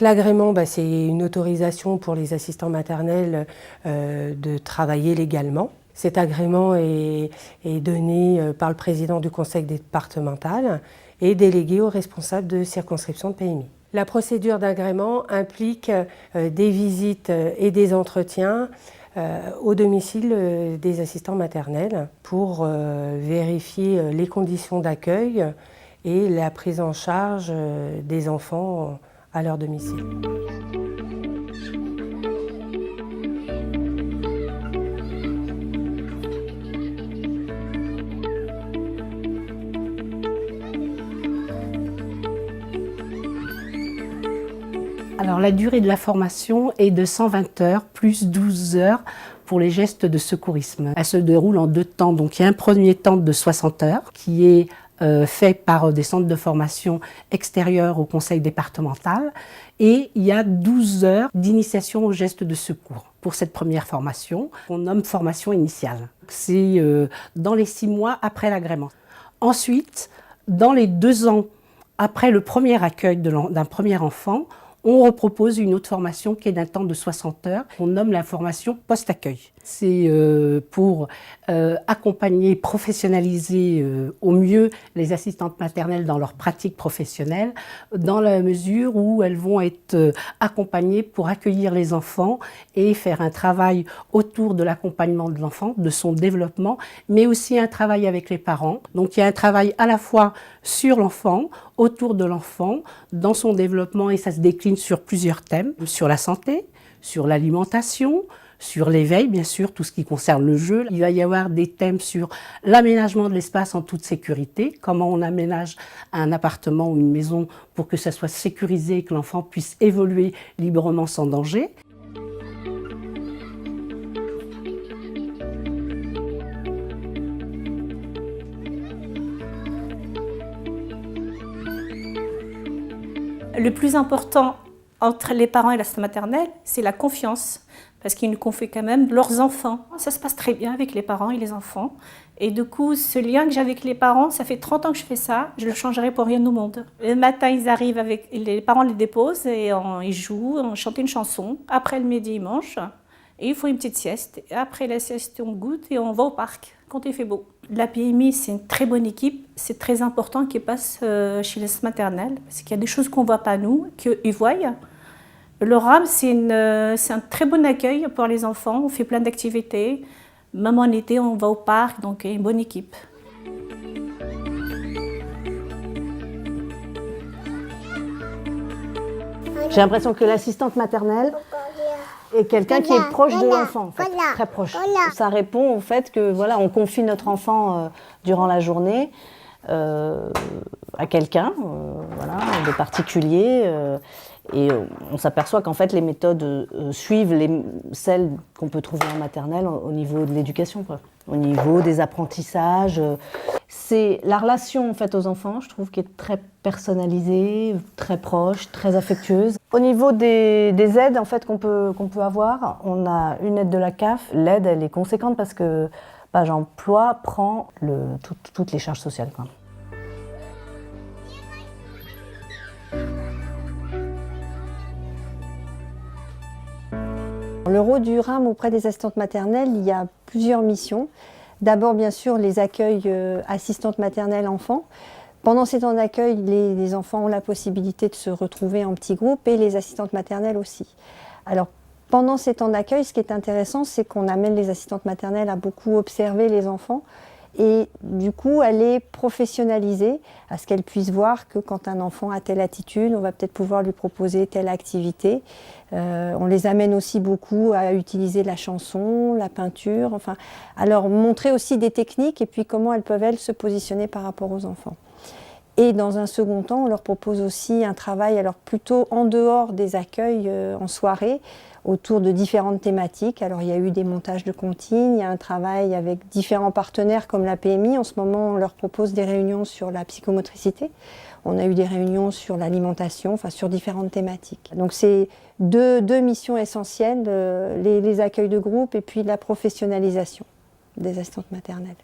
Donc l'agrément, c'est une autorisation pour les assistants maternels de travailler légalement. Cet agrément est donné par le président du conseil départemental et délégué aux responsables de circonscription de PMI. La procédure d'agrément implique des visites et des entretiens au domicile des assistants maternels pour vérifier les conditions d'accueil et la prise en charge des enfants à leur domicile. Alors la durée de la formation est de 120 heures plus 12 heures pour les gestes de secourisme. Elle se déroule en 2 temps. Donc il y a un premier temps de 60 heures qui est fait par des centres de formation extérieurs au conseil départemental et il y a 12 heures d'initiation aux gestes de secours. Pour cette première formation, on nomme formation initiale. C'est dans les 6 mois après l'agrément. Ensuite, dans les 2 ans après le premier accueil d'un premier enfant, on repropose une autre formation qui est d'un temps de 60 heures, qu'on nomme la formation post-accueil. C'est pour accompagner, professionnaliser au mieux les assistantes maternelles dans leur pratique professionnelle, dans la mesure où elles vont être accompagnées pour accueillir les enfants et faire un travail autour de l'accompagnement de l'enfant, de son développement, mais aussi un travail avec les parents. Donc il y a un travail à la fois sur l'enfant, autour de l'enfant, dans son développement, et ça se décline sur plusieurs thèmes, sur la santé, sur l'alimentation, sur l'éveil, bien sûr, tout ce qui concerne le jeu. Il va y avoir des thèmes sur l'aménagement de l'espace en toute sécurité, comment on aménage un appartement ou une maison pour que ça soit sécurisé et que l'enfant puisse évoluer librement sans danger. Le plus important entre les parents et l'assistante maternelle, c'est la confiance, parce qu'ils nous confient quand même leurs enfants. Ça se passe très bien avec les parents et les enfants. Et du coup, ce lien que j'ai avec les parents, ça fait 30 ans que je fais ça, je le changerai pour rien au monde. Le matin, ils arrivent, les parents les déposent et ils jouent, on chante une chanson. Après le midi, ils mangent et ils font une petite sieste. Et après la sieste, on goûte et on va au parc quand il fait beau. La PMI, c'est une très bonne équipe. C'est très important qu'ils passent chez les maternelles, parce qu'il y a des choses qu'on ne voit pas nous, qu'ils voient. Le RAM, c'est un très bon accueil pour les enfants. On fait plein d'activités. Même en été, on va au parc, donc il y a une bonne équipe. J'ai l'impression que l'assistante maternelle est quelqu'un qui est proche de l'enfant, en fait, très proche. Ça répond au fait que voilà, on confie notre enfant durant la journée à quelqu'un, voilà, de particulier. Et on s'aperçoit qu'en fait les méthodes suivent celles qu'on peut trouver en maternelle au niveau de l'éducation, au niveau des apprentissages. C'est la relation en fait aux enfants, je trouve, qui est très personnalisée, très proche, très affectueuse. Au niveau des aides en fait qu'on peut avoir, on a une aide de la CAF. L'aide, elle est conséquente parce que Page Emploi prend toutes les charges sociales, quoi. Le rôle du RAM auprès des assistantes maternelles, il y a plusieurs missions. D'abord, bien sûr, les accueils assistantes maternelles enfants. Pendant ces temps d'accueil, les enfants ont la possibilité de se retrouver en petits groupes et les assistantes maternelles aussi. Alors, pendant ces temps d'accueil, ce qui est intéressant, c'est qu'on amène les assistantes maternelles à beaucoup observer les enfants et du coup, à les professionnaliser, à ce qu'elles puissent voir que quand un enfant a telle attitude, on va peut-être pouvoir lui proposer telle activité. On les amène aussi beaucoup à utiliser la chanson, la peinture, enfin, à leur montrer aussi des techniques et puis comment elles peuvent, elles, se positionner par rapport aux enfants. Et dans un second temps, on leur propose aussi un travail, alors plutôt en dehors des accueils en soirée, autour de différentes thématiques. Alors il y a eu des montages de comptines, il y a un travail avec différents partenaires comme la PMI. En ce moment, on leur propose des réunions sur la psychomotricité. On a eu des réunions sur l'alimentation, enfin sur différentes thématiques. Donc c'est deux missions essentielles, les accueils de groupe et puis la professionnalisation des assistantes maternelles.